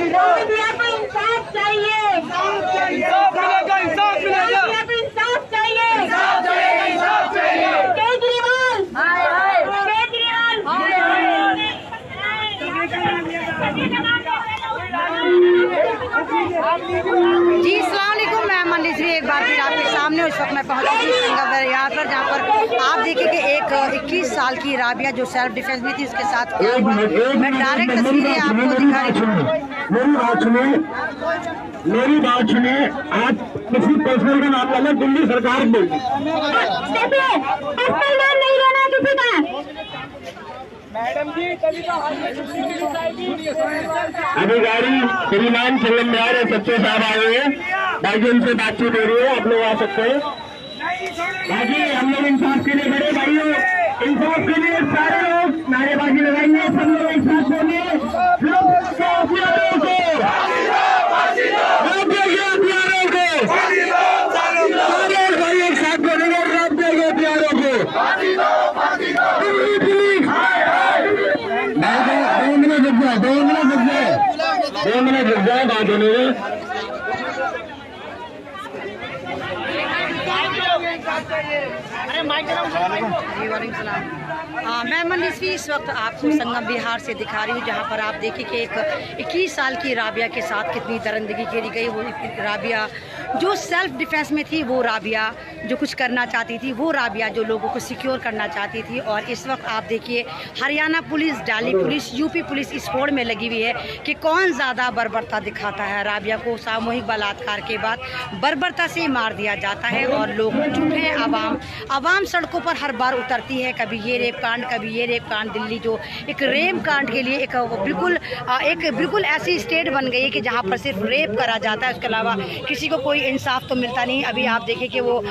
राबिया को इंसाफ चाहिए, इंसाफ मिलेगा, इंसाफ मिलेगा, राबिया को इंसाफ चाहिए, इंसाफ चाहिए, इंसाफ चाहिए। केजरीवाल जी अस्सलाम वालेकुम। मैं मनश्री एक बार फिर आपके सामने उस वक्त मैं पहुंच चुकी संगम दरिया पर, जहां पर आप देखिए कि एक 21 साल की राबिया जो सेल्फ डिफेंस में थी उसके साथ क्या हुआ। मैं डायरेक्ट तस्वीरें आपको दिखा रही हूँ। मेरी बात सुनिए, आप किसी पर्सनल का नाम लेना, दिल्ली सरकार में नहीं लेना किसी का। मैडम जी कभी तो अधिकारी श्रीमान संगम बिहार है, सच्चे साहब आए हुए हैं, भाई उनसे बातचीत हो रही है, आप लोग आ सकते हैं। भाई हम लोग इंसाफ के लिए खड़े, भाइयों इंसाफ के लिए सारे लोग नारेबाजी लगाएंगे, सब लोग एक साथ बोलिए, भाई एक साथ बोलेंगे, रब देंगे हथियारों को। 2 मिनट रुक जाए, बात होने में। जी वालेकुम सलाम। मैं मनश्री इस वक्त आपको संगम बिहार से दिखा रही हूँ, जहाँ पर आप देखिए कि एक 21 साल की राबिया के साथ कितनी दरिंदगी करी गई। वो राबिया जो सेल्फ डिफेंस में थी, वो राबिया जो कुछ करना चाहती थी, वो राबिया जो लोगों को सिक्योर करना चाहती थी। और इस वक्त आप देखिए Haryana police, Delhi police, UP police इस होड़ में लगी हुई है कि कौन ज़्यादा बर्बरता दिखाता है। राबिया को सामूहिक बलात्कार के बाद बर्बरता से मार दिया जाता है और लोग चुप हैं। आवाम सड़कों पर हर बार उतरती है, कभी ये रेप कांड, कभी ये रेप कांड। दिल्ली जो एक रेप कांड के लिए एक बिल्कुल ऐसी स्टेट बन गई है कि जहाँ पर सिर्फ रेप करा जाता है, उसके अलावा किसी को कोई इंसाफ तो मिलता नहीं। अभी आप देखिए कि वो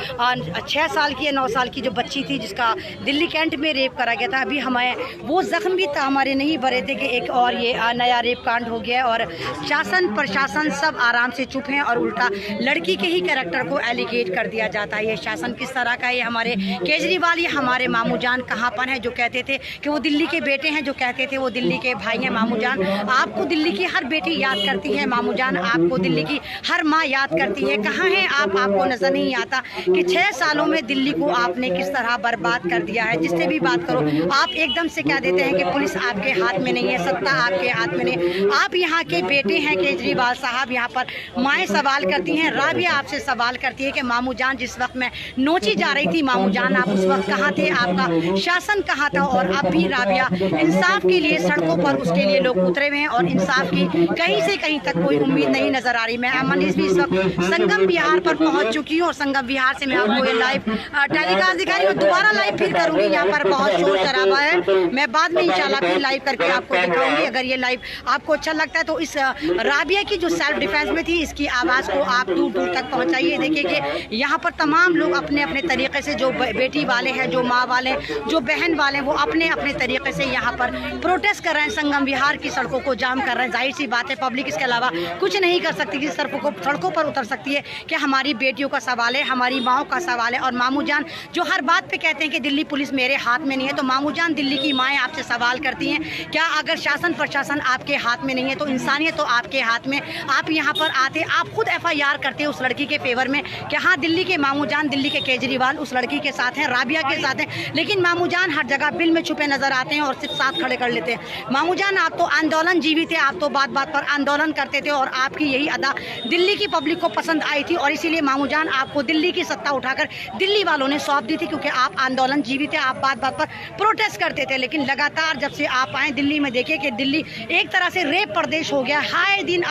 6 साल की या 9 साल की जो बच्ची थी जिसका दिल्ली कैंट में रेप करा गया था, अभी हमें वो जख्म भी हमारे नहीं भरे थे कि एक और ये नया रेप कांड हो गया। और शासन प्रशासन सब आराम से चुप हैं और उल्टा लड़की के ही कैरेक्टर को एलिगेट कर दिया जाता है। ये शासन किस तरह का है, ये हमारे केजरीवाल, ये हमारे मामू जान कहाँ पर हैं जो कहते थे कि वो दिल्ली के बेटे हैं, जो कहते थे वो दिल्ली के भाई हैं। मामू जान, आपको दिल्ली की हर बेटी याद करती है, मामू जान आपको दिल्ली की हर माँ याद करती है। कहाँ हैं आप? आपको नजर नहीं आता कि 6 सालों में दिल्ली को आपने किस तरह बर्बाद कर दिया है। जिससे भी बात करो आप एकदम से कह देते हैं कि पुलिस आपके हाथ में नहीं है, सत्ता आपके हाथ में नहीं। आप यहाँ के बेटे हैं केजरीवाल साहब। यहाँ पर माएँ सवाल करती हैं, राबिया आपसे सवाल करती है कि मामू जान जिस वक्त मैं नोची जा रही थी, मामू जान आप उस वक्त कहाँ थे, आपका शासन कहाँ था? और अब भी राबिया इंसाफ के लिए सड़कों पर उसके लिए लोग उतरे हुए हैं और इंसाफ की कहीं से कहीं तक कोई उम्मीद नहीं नजर आ रही। मैं मनश्री इस वक्त संगम बिहार पर पहुंच चुकी हूँ और संगम बिहार से मैं आपको ये लाइव टेलीकास्ट दिखा रही हूँ। दोबारा लाइव फिर करूंगी, यहाँ पर बहुत शोर शराबा है। मैं बाद में इंशाल्लाह फिर लाइव करके आपको दिखाऊंगी। अगर ये लाइव आपको अच्छा लगता है तो इस राबिया की जो सेल्फ डिफेंस में थी, इसकी आवाज़ को आप दूर दूर तक पहुँचाइए। देखिए कि यहाँ पर तमाम लोग अपने अपने तरीके से, जो बेटी वाले हैं, जो माँ वाले, जो बहन वाले हैं, वो अपने अपने तरीके से यहाँ पर प्रोटेस्ट कर रहे हैं। संगम बिहार की सड़कों को जाम कर रहे हैं। जाहिर सी बात है पब्लिक इसके अलावा कुछ नहीं कर सकती कि सड़कों पर उतर सकती है कि हमारी बेटियों का सवाल है, हमारी माओं का सवाल है। और मामू जान जो हर बात पे कहते हैं कि दिल्ली पुलिस मेरे हाथ में नहीं है, तो मामू जान दिल्ली की माएँ आपसे सवाल करती हैं, क्या अगर शासन प्रशासन आपके हाथ में नहीं है तो इंसानियत तो आपके हाथ में? आप यहाँ पर आते, आप खुद FIR करते उस लड़की के फेवर में कि हाँ दिल्ली के मामू जान, दिल्ली के केजरीवाल उस लड़की के साथ हैं, राबिया के साथ हैं। लेकिन मामू जान हर जगह बिल में छुपे नजर आते हैं और सिर्फ साथ खड़े कर लेते हैं। मामू जान आप तो आंदोलन जीवी थे, आप तो बात बात पर आंदोलन करते थे और आपकी यही अदा दिल्ली की पब्लिक को पसंद आई थी और इसीलिए मामू जान आपको दिल्ली की सत्ता उठाकर दिल्ली वालों ने सौंप दी थी, क्योंकि आप आंदोलन जीवी थे, आप बात बात पर प्रोटेस्ट करते थे। लेकिन लगातार जब से आप आए दिल्ली में, देखिए कि दिल्ली एक तरह से रेप प्रदेश हो गया। आए दिन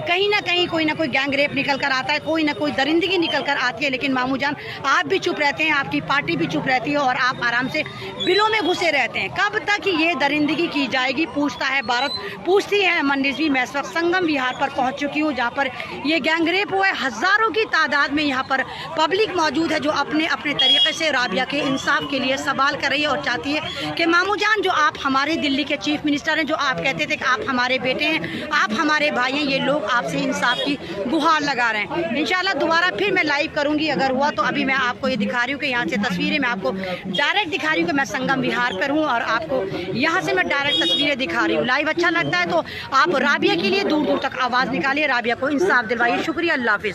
कहीं ना कहीं कोई ना कोई गैंग रेप निकल कर आता है, कोई ना कोई दरिंदगी निकल कर आती है। लेकिन मामू जान आप भी चुप रहते हैं, आपकी पार्टी भी चुप रहती है और आप आराम से बिलों में घुसे रहते हैं। कब तक ये दरिंदगी की जाएगी, पूछता है भारत, पूछती है मनश्री। मैं इस वक्त संगम बिहार पर पहुंच चुकी हूँ, जहाँ पर ये गैंग रेप हुआ है। हजारों की तादाद में यहाँ पर पब्लिक मौजूद है जो अपने अपने तरीके से राबिया के इंसाफ के लिए सवाल कर रही है और चाहती है कि मामू जान जो आप हमारे दिल्ली के चीफ मिनिस्टर हैं, जो आप कहते थे कि आप हमारे बेटे हैं, आप हमारे भाई हैं, ये लोग आपसे इंसाफ की गुहार लगा रहे हैं। इंशाल्लाह दोबारा फिर मैं लाइव करूँगी, अगर हुआ तो अभी मैं आपको ये दिखा रही हूँ कि यहाँ से तस्वीरें मैं आपको डायरेक्ट दिखा रही हूँ कि मैं संगम विहार पर हूँ और आपको यहाँ से मैं डायरेक्ट तस्वीरें दिखा रही हूँ। लाइव अच्छा लगता है तो आप राबिया के लिए दूर दूर तक आवाज़ निकालिए, राबिया को इंसाफ दिलवाइए। शुक्रिया, अल्लाह हाफिज़।